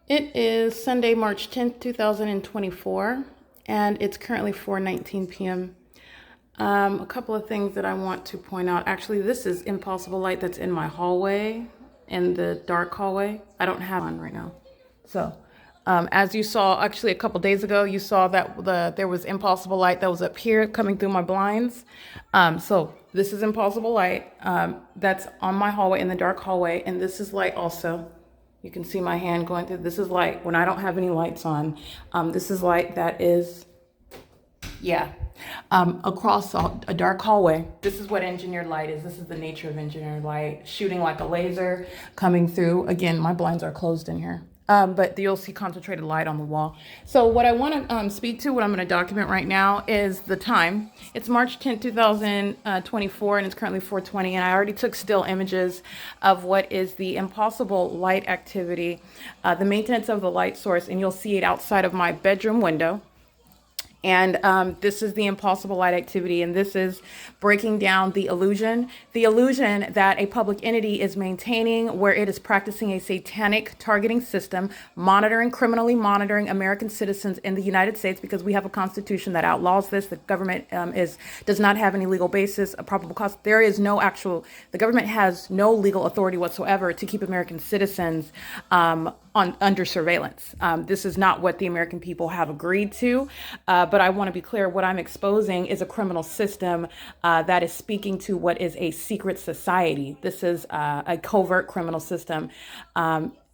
It is Sunday, March 10th, 2024, and it's currently 4:19 p.m. A couple of things that I want to point out. Actually, this is impossible light that's in my hallway, in the dark hallway. I don't have on right now. So, as you saw, actually a couple days ago, you saw that there was impossible light that was up here coming through my blinds. So this is impossible light that's on my hallway, in the dark hallway, and this is light also. You can see my hand going through. This is light when I don't have any lights on. This is light that is, across a dark hallway. This is what engineered light is. This is the nature of engineered light, shooting like a laser, coming through. Again, my blinds are closed in here. But you'll see concentrated light on the wall. So what I want to speak to, what I'm going to document right now, is the time. It's March 10th, 2024, and it's currently 4:20. And I already took still images of what is the impossible light activity, the maintenance of the light source, and you'll see it outside of my bedroom window. And this is the impossible light activity, and this is breaking down the illusion that a public entity is maintaining, where it is practicing a satanic targeting system, criminally monitoring American citizens in the United States, because we have a constitution that outlaws this. The government does not have any legal basis, a probable cause. The government has no legal authority whatsoever to keep American citizens under surveillance. This is not what the American people have agreed to. But I want to be clear, what I'm exposing is a criminal system that is speaking to what is a secret society. This is a covert criminal system.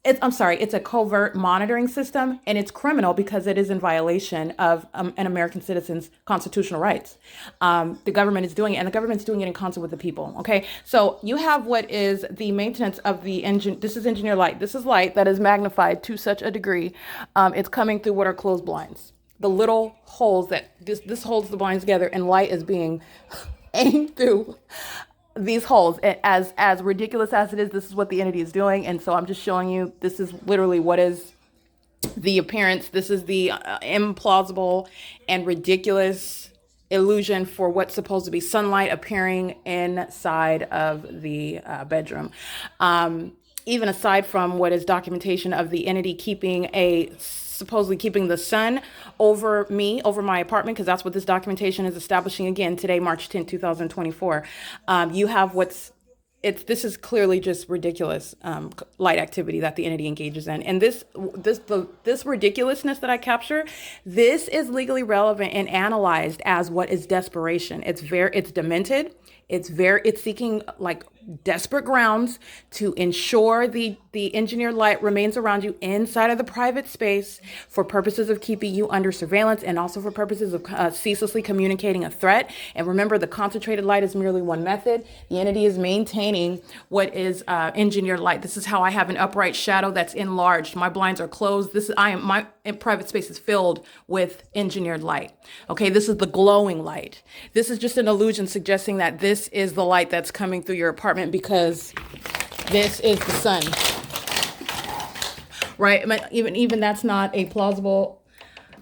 It's a covert monitoring system, and it's criminal because it is in violation of an American citizen's constitutional rights. The government is doing it, and the government's doing it in concert with the people. Okay, so you have what is the maintenance of the engine. This is engineered light. This is light that is magnified to such a degree. It's coming through what are closed blinds. The little holes that this holds the blinds together, and light is being aimed through these holes. As ridiculous as it is, this is what the entity is doing. And so I'm just showing you, this is literally what is the appearance. This is the implausible and ridiculous illusion for what's supposed to be sunlight appearing inside of the bedroom. Even aside from what is documentation of the entity supposedly keeping the sun over me, over my apartment, because that's what this documentation is establishing again today, March 10th, 2024. You have this is clearly just ridiculous light activity that the entity engages in. And this ridiculousness that I capture, this is legally relevant and analyzed as what is desperation. It's demented. It's seeking like desperate grounds to ensure the engineered light remains around you inside of the private space for purposes of keeping you under surveillance, and also for purposes of ceaselessly communicating a threat. And remember, the concentrated light is merely one method. The entity is maintaining what is engineered light. This is how I have an upright shadow that's enlarged. My blinds are closed. My private space is filled with engineered light. Okay, this is the glowing light. This is just an illusion suggesting that this is the light that's coming through your apartment, because this is the sun, right? Even that's not a plausible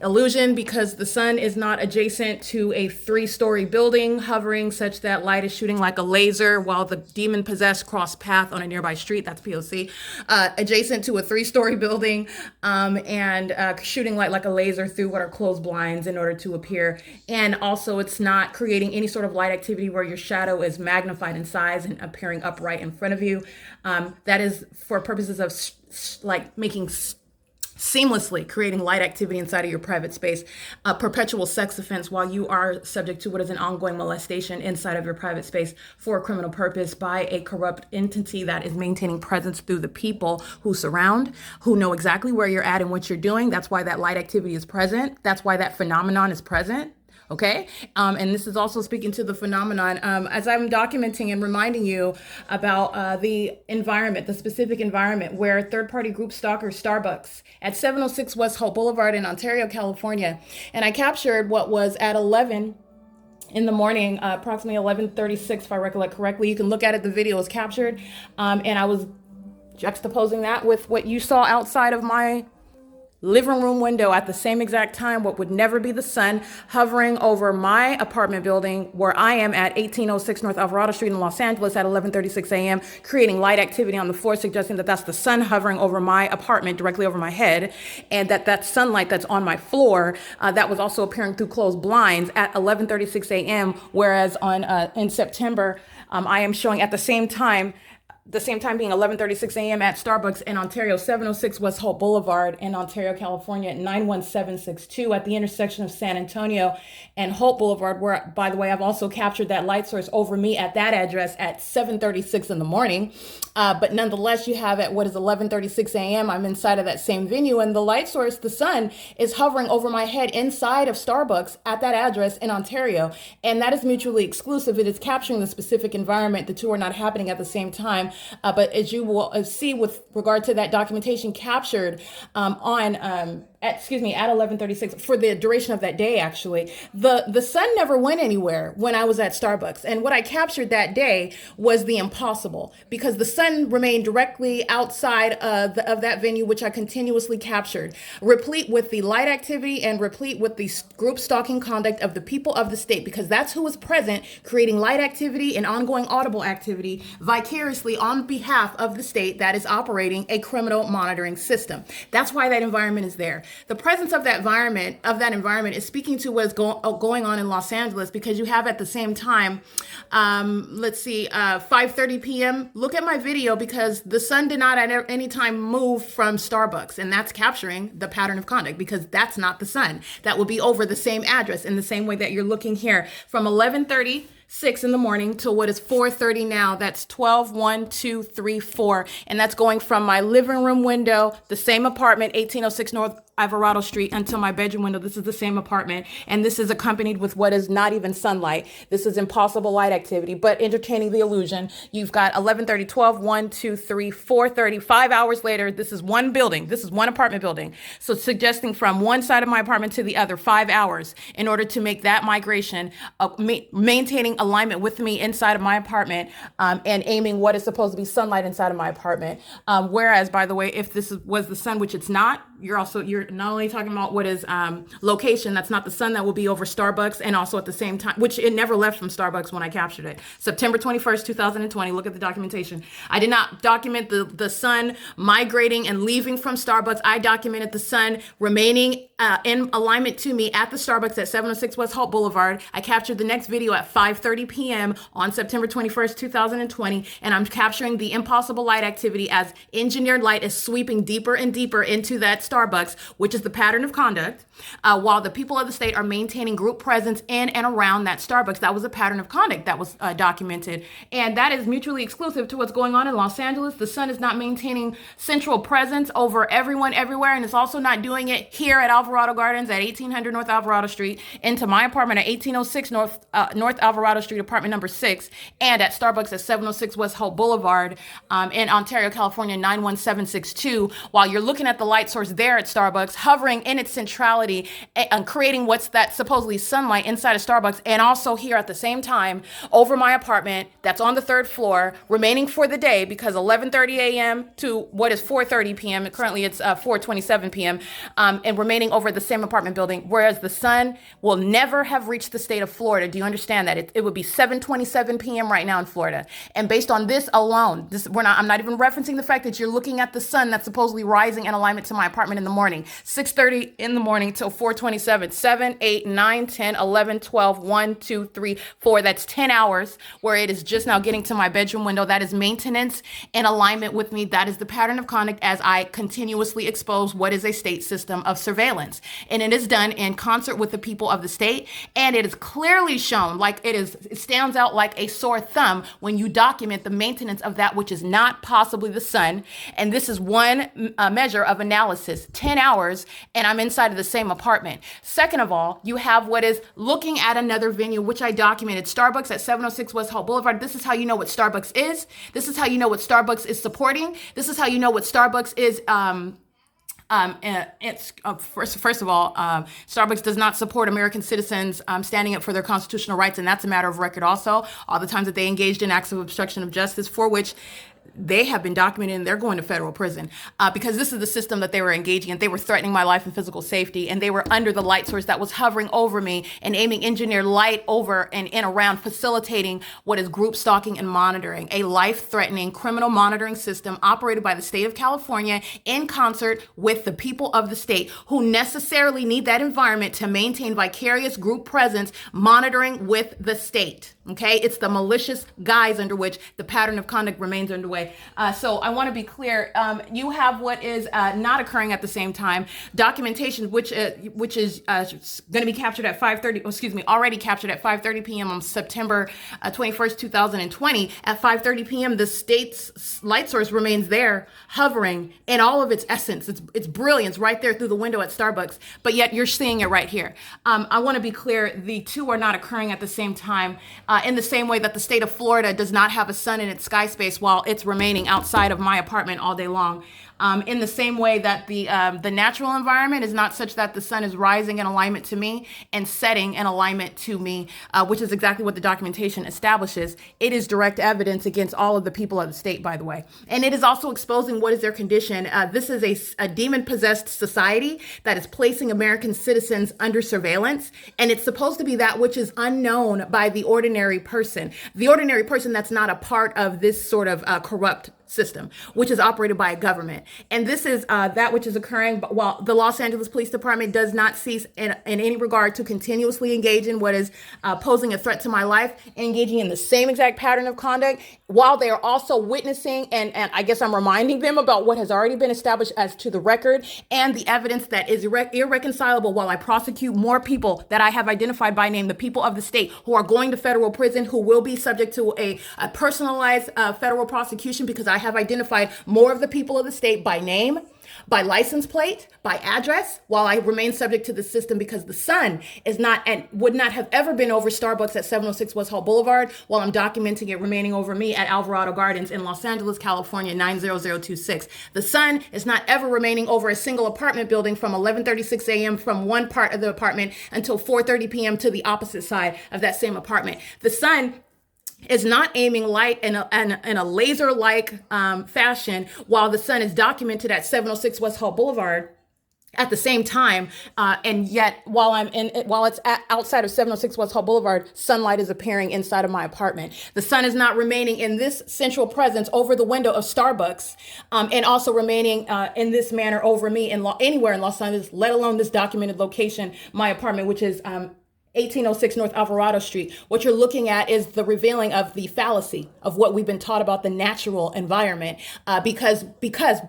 illusion, because the sun is not adjacent to a 3-story building hovering such that light is shooting like a laser while the demon possessed cross path on a nearby street. That's P.O.C. Adjacent to a 3-story building and shooting light like a laser through what are closed blinds in order to appear. And also, it's not creating any sort of light activity where your shadow is magnified in size and appearing upright in front of you. That is for purposes of making seamlessly creating light activity inside of your private space, a perpetual sex offense while you are subject to what is an ongoing molestation inside of your private space for a criminal purpose by a corrupt entity that is maintaining presence through the people who know exactly where you're at and what you're doing. That's why that light activity is present. That's why that phenomenon is present. Okay. And this is also speaking to the phenomenon as I'm documenting and reminding you about the environment, the specific environment where third-party group stalkers Starbucks at 706 West Hope Boulevard in Ontario, California. And I captured what was at 11 in the morning, approximately 11:36, if I recollect correctly. You can look at it. The video is captured. And I was juxtaposing that with what you saw outside of my living room window at the same exact time, what would never be the sun, hovering over my apartment building where I am at 1806 North Alvarado Street in Los Angeles at 11:36 a.m., creating light activity on the floor, suggesting that that's the sun hovering over my apartment directly over my head, and that sunlight that's on my floor, that was also appearing through closed blinds at 11:36 a.m., whereas in September, I am showing at the same time being 11:36 a.m. at Starbucks in Ontario, 706 West Hope Boulevard in Ontario, California, at 91762 at the intersection of San Antonio and Hope Boulevard, where, by the way, I've also captured that light source over me at that address at 7:36 in the morning. But nonetheless, you have at what is 11:36 a.m., I'm inside of that same venue, and the light source, the sun, is hovering over my head inside of Starbucks at that address in Ontario. And that is mutually exclusive. It is capturing the specific environment. The two are not happening at the same time. But as you will see with regard to that documentation captured at 11:36 for the duration of that day, actually, the sun never went anywhere when I was at Starbucks. And what I captured that day was the impossible, because the sun remained directly outside of that venue, which I continuously captured, replete with the light activity and replete with the group stalking conduct of the people of the state, because that's who was present, creating light activity and ongoing audible activity vicariously on behalf of the state that is operating a criminal monitoring system. That's why that environment is there. The presence of that environment is speaking to what is going on in Los Angeles, because you have at the same time, 5:30 p.m. Look at my video, because the sun did not at any time move from Starbucks, and that's capturing the pattern of conduct, because that's not the sun. That will be over the same address in the same way that you're looking here from 11:36 in the morning to what is 4:30 now. That's 12, 1, 2, 3, 4. And that's going from my living room window, the same apartment, 1806 North Alvarado Street, until my bedroom window. This is the same apartment. And this is accompanied with what is not even sunlight. This is impossible light activity, but entertaining the illusion. You've got 11:30, 12, 1, 2, 3, 4:30, 5 hours later. This is one building. This is one apartment building. So suggesting from one side of my apartment to the other, 5 hours in order to make that migration, maintaining alignment with me inside of my apartment, and aiming what is supposed to be sunlight inside of my apartment. Whereas, by the way, if this was the sun, which it's not, you're not only talking about what is location, that's not the sun that will be over Starbucks, and also at the same time, which it never left from Starbucks when I captured it. September 21st, 2020, look at the documentation. I did not document the sun migrating and leaving from Starbucks. I documented the sun remaining in alignment to me at the Starbucks at 706 West Hope Boulevard. I captured the next video at 5:30 p.m. on September 21st, 2020, and I'm capturing the impossible light activity as engineered light is sweeping deeper and deeper into that Starbucks, which is the pattern of conduct, while the people of the state are maintaining group presence in and around that Starbucks. That was a pattern of conduct that was documented, and that is mutually exclusive to what's going on in Los Angeles. The sun is not maintaining central presence over everyone everywhere, and it's also not doing it here at Alvarado Gardens at 1800 North Alvarado Street, into my apartment at 1806 North Alvarado Street, apartment number 6, and at Starbucks at 706 West Hope Boulevard in Ontario, California, 91762, while you're looking at the light source there at Starbucks, hovering in its centrality and creating what's that supposedly sunlight inside of Starbucks, and also here at the same time over my apartment that's on the 3rd floor, remaining for the day, because 11:30 a.m. to what is 4:30 p.m. Currently it's 4:27 p.m. And remaining over the same apartment building, whereas the sun will never have reached the state of Florida. Do you understand that? It would be 7:27 p.m. right now in Florida. And based on this alone, I'm not even referencing the fact that you're looking at the sun that's supposedly rising in alignment to my apartment in the morning, 6:30 in the morning till 4:27, 7, 8, 9, 10, 11, 12, 1, 2, 3, 4. That's 10 hours where it is just now getting to my bedroom window. That is maintenance in alignment with me. That is the pattern of conduct as I continuously expose what is a state system of surveillance. And it is done in concert with the people of the state. And it is clearly shown, like it stands out like a sore thumb when you document the maintenance of that which is not possibly the sun. And this is one measure of analysis, 10 hours, and I'm inside of the same apartment. Second of all, you have what is looking at another venue, which I documented, Starbucks at 706 West Hope Boulevard. This is how you know what Starbucks is. This is how you know what Starbucks is supporting. This is how you know what Starbucks is first of all, Starbucks does not support American citizens standing up for their constitutional rights, and that's a matter of record also. All the times that they engaged in acts of obstruction of justice, for which they have been documented and they're going to federal prison because this is the system that they were engaging in. They were threatening my life and physical safety, and they were under the light source that was hovering over me and aiming engineered light over and in around, facilitating what is group stalking and monitoring, a life-threatening criminal monitoring system operated by the state of California in concert with the people of the state, who necessarily need that environment to maintain vicarious group presence, monitoring with the state. Okay, it's the malicious guise under which the pattern of conduct remains underway. So I want to be clear. You have what is not occurring at the same time. Documentation, which is going to be captured at 5:30. Excuse me, already captured at 5:30 p.m. on September 21st, 2020. At 5:30 p.m., the state's light source remains there, hovering in all of its essence, its brilliance, right there through the window at Starbucks. But yet you're seeing it right here. I want to be clear. The two are not occurring at the same time. In the same way that the state of Florida does not have a sun in its sky space while it's remaining outside of my apartment all day long. In the same way that the natural environment is not such that the sun is rising in alignment to me and setting in alignment to me, which is exactly what the documentation establishes. It is direct evidence against all of the people of the state, by the way. And it is also exposing what is their condition. This is a demon-possessed society that is placing American citizens under surveillance. And it's supposed to be that which is unknown by the ordinary person. The ordinary person that's not a part of this sort of corrupt system, which is operated by a government. And this is that which is occurring while the Los Angeles Police Department does not cease in any regard to continuously engage in what is posing a threat to my life, engaging in the same exact pattern of conduct, while they are also witnessing, and I guess I'm reminding them about what has already been established as to the record and the evidence that is irreconcilable, while I prosecute more people that I have identified by name, the people of the state who are going to federal prison, who will be subject to a personalized federal prosecution, because I have identified more of the people of the state by name, by license plate, by address, while I remain subject to the system because the sun is not and would not have ever been over Starbucks at 706 West Hall Boulevard, while I'm documenting it remaining over me at Alvarado Gardens in Los Angeles, California, 90026. The sun is not ever remaining over a single apartment building from 11:36 a.m. from one part of the apartment until 4:30 p.m. to the opposite side of that same apartment. The sun is not aiming light in a laser-like fashion, while the sun is documented at 706 West Hall Boulevard at the same time, and yet while it's outside of 706 West Hall Boulevard, sunlight is appearing inside of my apartment. The sun is not remaining in this central presence over the window of Starbucks, and also remaining in this manner over me anywhere in Los Angeles, let alone this documented location, my apartment, which is 1806 North Alvarado Street. What you're looking at is the revealing of the fallacy of what we've been taught about the natural environment. Because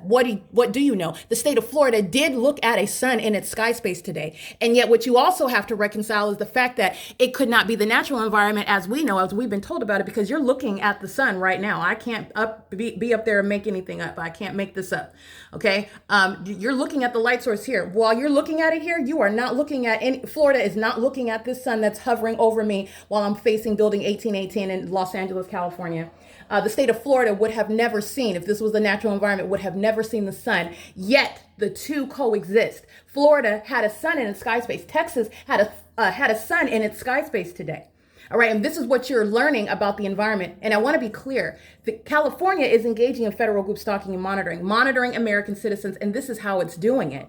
what do you know? The state of Florida did look at a sun in its sky space today. And yet what you also have to reconcile is the fact that it could not be the natural environment as we know, as we've been told about it, because you're looking at the sun right now. I can't be up there and make anything up. I can't make this up. Okay. You're looking at the light source here. While you're looking at it here, you are not looking at Florida is not looking at this sun that's hovering over me while I'm facing building 1818 in Los Angeles, California. The state of Florida would have never seen, if this was the natural environment, would have never seen the sun. Yet the two coexist. Florida had a sun in its sky space. Texas had a sun in its sky space today. All right, and this is what you're learning about the environment. And I want to be clear, California is engaging in federal group stalking and monitoring American citizens, and this is how it's doing it.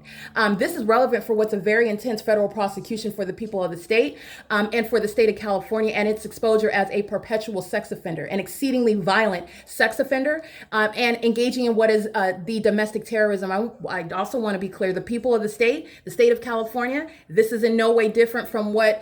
This is relevant for what's a very intense federal prosecution for the people of the state and for the state of California and its exposure as a perpetual sex offender, an exceedingly violent sex offender, and engaging in what is the domestic terrorism. I also want to be clear, the people of the state of California, this is in no way different from what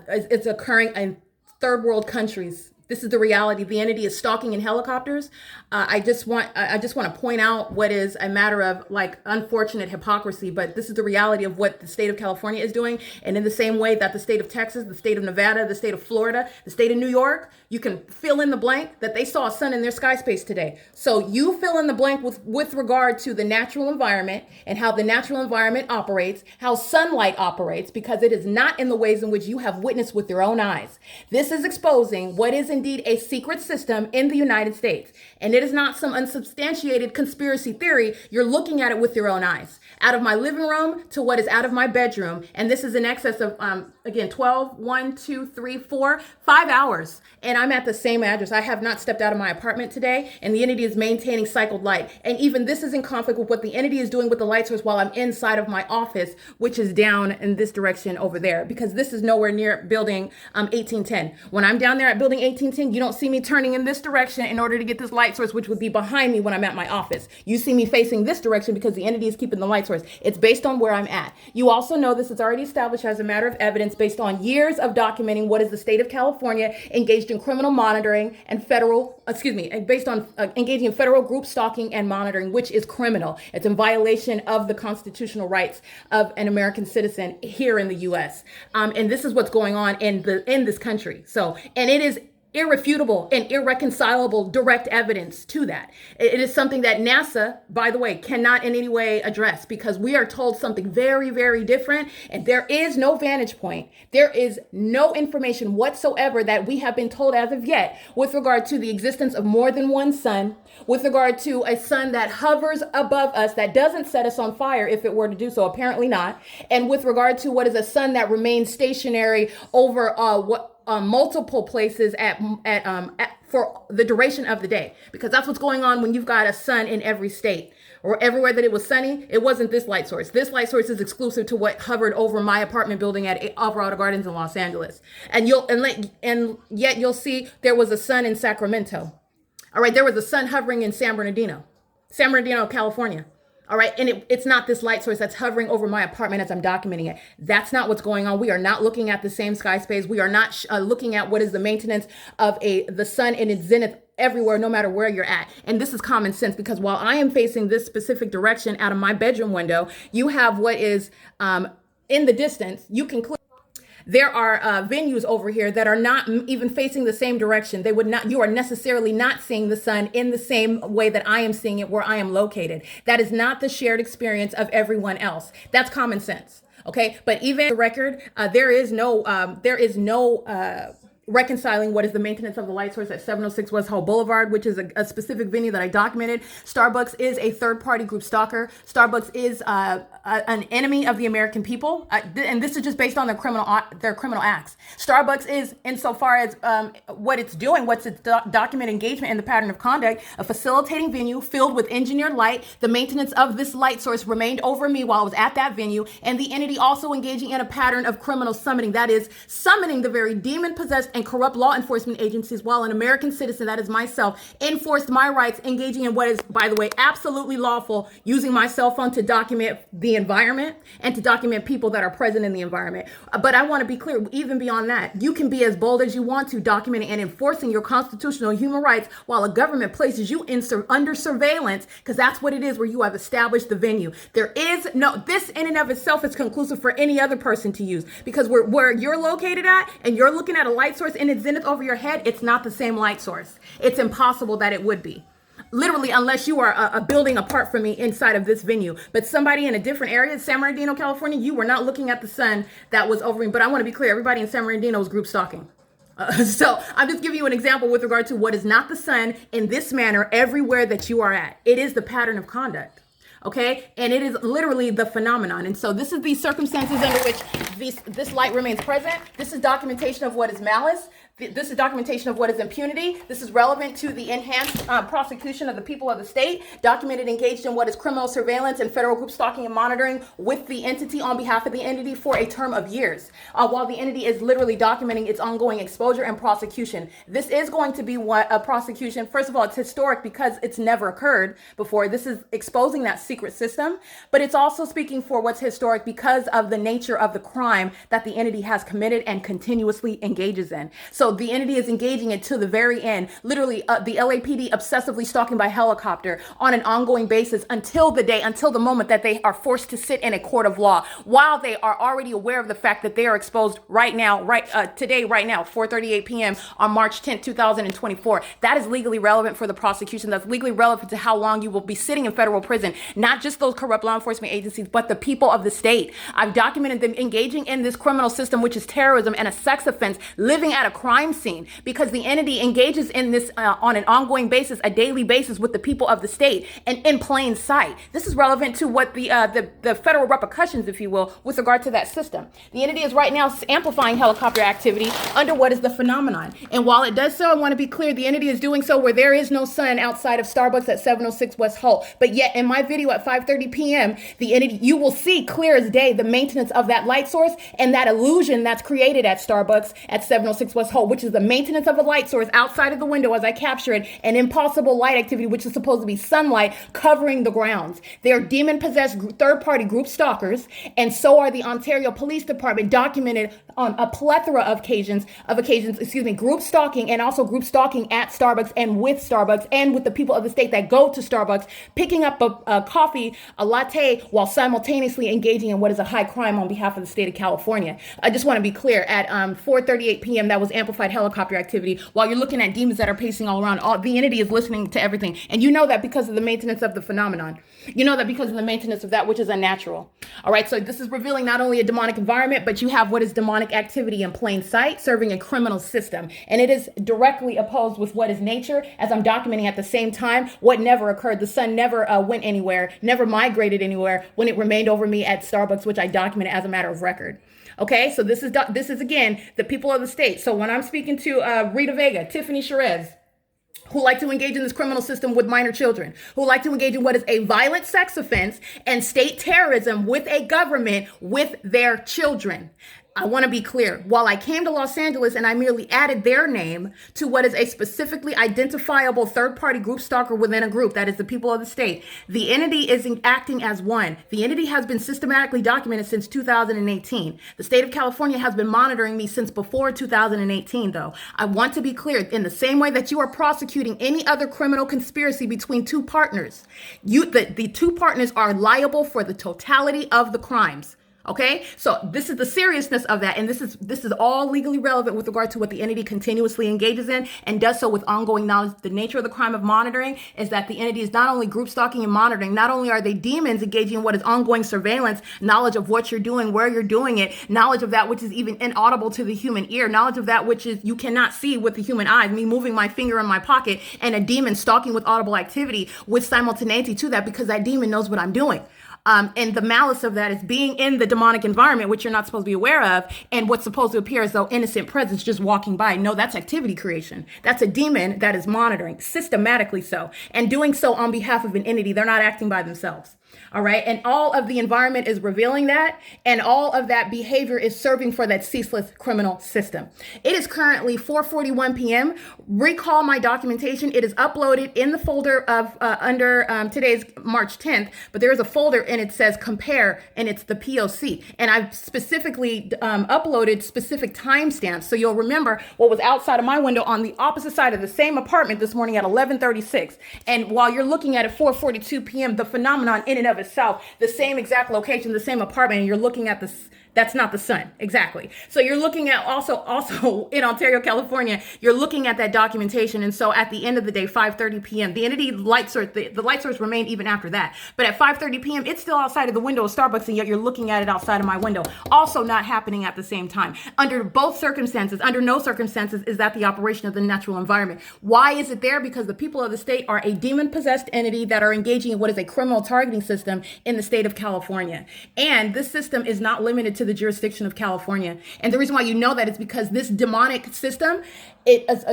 is occurring in third world countries. This is the reality. The entity is stalking in helicopters. I just want to point out what is a matter of like unfortunate hypocrisy, but this is the reality of what the state of California is doing. And in the same way that the state of Texas, the state of Nevada, the state of Florida, the state of New York, you can fill in the blank that they saw a sun in their sky space today. So you fill in the blank with regard to the natural environment and how the natural environment operates, how sunlight operates, because it is not in the ways in which you have witnessed with your own eyes. This is exposing what is indeed a secret system in the United States. And it is not some unsubstantiated conspiracy theory. You're looking at it with your own eyes. Out of my living room to what is out of my bedroom. And this is in excess of, again, 12, 1, 2, 3, 4, 5 hours. And I'm at the same address. I have not stepped out of my apartment today. And the entity is maintaining cycled light. And even this is in conflict with what the entity is doing with the light source while I'm inside of my office, which is down in this direction over there. Because this is nowhere near building 1810. When I'm down there at building 1810, you don't see me turning in this direction in order to get this light source, which would be behind me when I'm at my office. You see me facing this direction because the entity is keeping the light source. It's based on where I'm at. You also know this is already established as a matter of evidence based on years of documenting what is the state of California engaged in criminal monitoring and based on engaging in federal group stalking and monitoring, which is criminal. It's in violation of the constitutional rights of an American citizen here in the U.S. And this is what's going on in this country. So, and it is irrefutable and irreconcilable direct evidence to that. It is something that NASA, by the way, cannot in any way address because we are told something very, very different. And there is no vantage point. There is no information whatsoever that we have been told as of yet with regard to the existence of more than one sun, with regard to a sun that hovers above us, that doesn't set us on fire if it were to do so, apparently not. And with regard to what is a sun that remains stationary over multiple places for the duration of the day, because that's what's going on when you've got a sun in every state or everywhere that it was sunny. It wasn't this light source. This light source is exclusive to what hovered over my apartment building at Alvarado Gardens in Los Angeles. And yet you'll see there was a sun in Sacramento. All right, there was a sun hovering in San Bernardino, California. All right. And it's not this light source that's hovering over my apartment as I'm documenting it. That's not what's going on. We are not looking at the same sky space. We are not looking at what is the maintenance of the sun in its zenith everywhere, no matter where you're at. And this is common sense because while I am facing this specific direction out of my bedroom window, you have what is in the distance. You can clearly. There are venues over here that are not even facing the same direction. You are necessarily not seeing the sun in the same way that I am seeing it where I am located. That is not the shared experience of everyone else. That's common sense. Okay. But even the record, there is no reconciling what is the maintenance of the light source at 706 West Hall Boulevard, which is a specific venue that I documented. Starbucks is a third-party group stalker. Starbucks is an enemy of the American people, and this is just based on their criminal acts. Starbucks is, insofar as what it's doing, what's its document engagement in the pattern of conduct, a facilitating venue filled with engineered light. The maintenance of this light source remained over me while I was at that venue, and the entity also engaging in a pattern of criminal summoning, that is, summoning the very demon-possessed and corrupt law enforcement agencies while an American citizen, that is myself, enforced my rights, engaging in what is, by the way, absolutely lawful, using my cell phone to document the environment and to document people that are present in the environment. But I want to be clear, even beyond that, you can be as bold as you want to, documenting and enforcing your constitutional human rights while a government places you under surveillance, because that's what it is where you have established the venue. There is no, this in and of itself is conclusive for any other person to use, because where you're located at and you're looking at a light source in its zenith over your head, it's not the same light source. It's impossible that it would be. Literally, unless you are a building apart from me inside of this venue. But somebody in a different area, San Bernardino, California, you were not looking at the sun that was over me. But I want to be clear, everybody in San Bernardino is group stalking. So I'm just giving you an example with regard to what is not the sun in this manner everywhere that you are at. It is the pattern of conduct. Okay, and it is literally the phenomenon. And so this is the circumstances under which this light remains present. This is documentation of what is malice. This is documentation of what is impunity. This is relevant to the enhanced prosecution of the people of the state, documented engaged in what is criminal surveillance and federal group stalking and monitoring with the entity on behalf of the entity for a term of years, while the entity is literally documenting its ongoing exposure and prosecution. This is going to be what a prosecution, first of all, it's historic because it's never occurred before. This is exposing that secret system, but it's also speaking for what's historic because of the nature of the crime that the entity has committed and continuously engages in. So the entity is engaging it to the very end. Literally, the LAPD obsessively stalking by helicopter on an ongoing basis until the moment that they are forced to sit in a court of law, while they are already aware of the fact that they are exposed right now, today, 4:38 p.m. on March 10th, 2024. That is legally relevant for the prosecution. That's legally relevant to how long you will be sitting in federal prison. Not just those corrupt law enforcement agencies, but the people of the state. I've documented them engaging in this criminal system, which is terrorism and a sex offense, living at a crime crime scene, because the entity engages in this on an ongoing basis, a daily basis, with the people of the state and in plain sight. This is relevant to what the federal repercussions, if you will, with regard to that system. The entity is right now amplifying helicopter activity under what is the phenomenon. And while it does so, I want to be clear, the entity is doing so where there is no sun outside of Starbucks at 706 West Holt. But yet in my video at 5:30 p.m., the entity, you will see clear as day the maintenance of that light source and that illusion that's created at Starbucks at 706 West Holt, which is the maintenance of a light source outside of the window as I capture it, and impossible light activity, which is supposed to be sunlight covering the grounds. They are demon-possessed third-party group stalkers, and so are the Ontario Police Department, documented on a plethora of occasions, group stalking, and also group stalking at Starbucks and with Starbucks and with the people of the state that go to Starbucks, picking up a coffee, a latte, while simultaneously engaging in what is a high crime on behalf of the state of California. I just want to be clear, at 4:38 p.m., that was amplified helicopter activity. While you're looking at demons that are pacing all around, the entity is listening to everything. And you know that because of the maintenance of the phenomenon. You know that because of the maintenance of that which is unnatural. All right, so this is revealing not only a demonic environment, but you have what is demonic activity in plain sight, serving a criminal system. And it is directly opposed with what is nature, as I'm documenting at the same time what never occurred. The sun never went anywhere, never migrated anywhere when it remained over me at Starbucks, which I documented as a matter of record. Okay, so this is again, the people of the state. So when I'm speaking to Rita Vega, Tiffany Sherez, who like to engage in this criminal system with minor children, who like to engage in what is a violent sex offense and state terrorism with a government with their children. I want to be clear. While I came to Los Angeles and I merely added their name to what is a specifically identifiable third-party group stalker within a group, that is the people of the state, the entity is acting as one. The entity has been systematically documented since 2018. The state of California has been monitoring me since before 2018, though. I want to be clear. In the same way that you are prosecuting any other criminal conspiracy between two partners, the two partners are liable for the totality of the crimes. Okay, so this is the seriousness of that, and this is all legally relevant with regard to what the entity continuously engages in and does so with ongoing knowledge. The nature of the crime of monitoring is that the entity is not only group stalking and monitoring, not only are they demons engaging in what is ongoing surveillance, knowledge of what you're doing, where you're doing it, knowledge of that which is even inaudible to the human ear, knowledge of that which is you cannot see with the human eyes, me moving my finger in my pocket, and a demon stalking with audible activity with simultaneity to that, because that demon knows what I'm doing. And the malice of that is being in the demonic environment, which you're not supposed to be aware of, and what's supposed to appear as though innocent presence just walking by. No, that's activity creation. That's a demon that is monitoring, systematically so, and doing so on behalf of an entity. They're not acting by themselves. All right. And all of the environment is revealing that. And all of that behavior is serving for that ceaseless criminal system. It is currently 4:41 p.m. Recall my documentation. It is uploaded in the folder of under today's March 10th. But there is a folder and it says compare, and it's the P.O.C. And I've specifically uploaded specific timestamps. So you'll remember what was outside of my window on the opposite side of the same apartment this morning at 11:36. And while you're looking at it 4:42 p.m., the phenomenon in and of itself, the same exact location, the same apartment, and you're looking at this. That's not the sun. Exactly. So you're looking at also in Ontario, California, you're looking at that documentation. And so at the end of the day, 5:30 p.m., the entity light source, the light source remained even after that. But at 5:30 p.m., it's still outside of the window of Starbucks, and yet you're looking at it outside of my window. Also not happening at the same time. Under both circumstances, under no circumstances is that the operation of the natural environment. Why is it there? Because the people of the state are a demon-possessed entity that are engaging in what is a criminal targeting system in the state of California. And this system is not limited to the jurisdiction of California. And the reason why you know that is because this demonic system, it is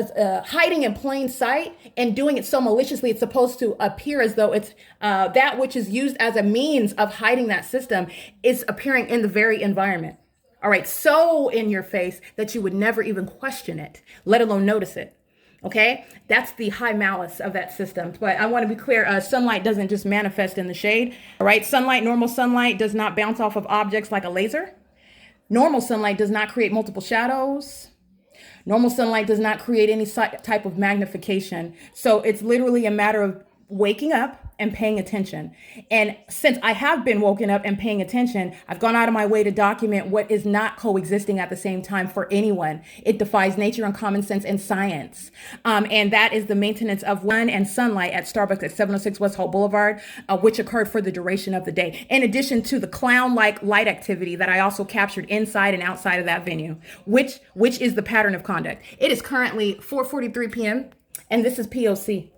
hiding in plain sight and doing it so maliciously, it's supposed to appear as though it's that which is used as a means of hiding that system is appearing in the very environment. All right, so in your face that you would never even question it, let alone notice it. Okay, that's the high malice of that system. But I want to be clear, sunlight doesn't just manifest in the shade. All right, sunlight, normal sunlight does not bounce off of objects like a laser. Normal sunlight does not create multiple shadows. Normal sunlight does not create any type of magnification. So it's literally a matter of waking up and paying attention. And since I have been woken up and paying attention, I've gone out of my way to document what is not coexisting at the same time for anyone. It defies nature and common sense and science. And that is the maintenance of sun and sunlight at Starbucks at 706 West Holt Boulevard, which occurred for the duration of the day. In addition to the clown-like light activity that I also captured inside and outside of that venue, which is the pattern of conduct. It is currently 4:43 p.m. and this is P.O.C.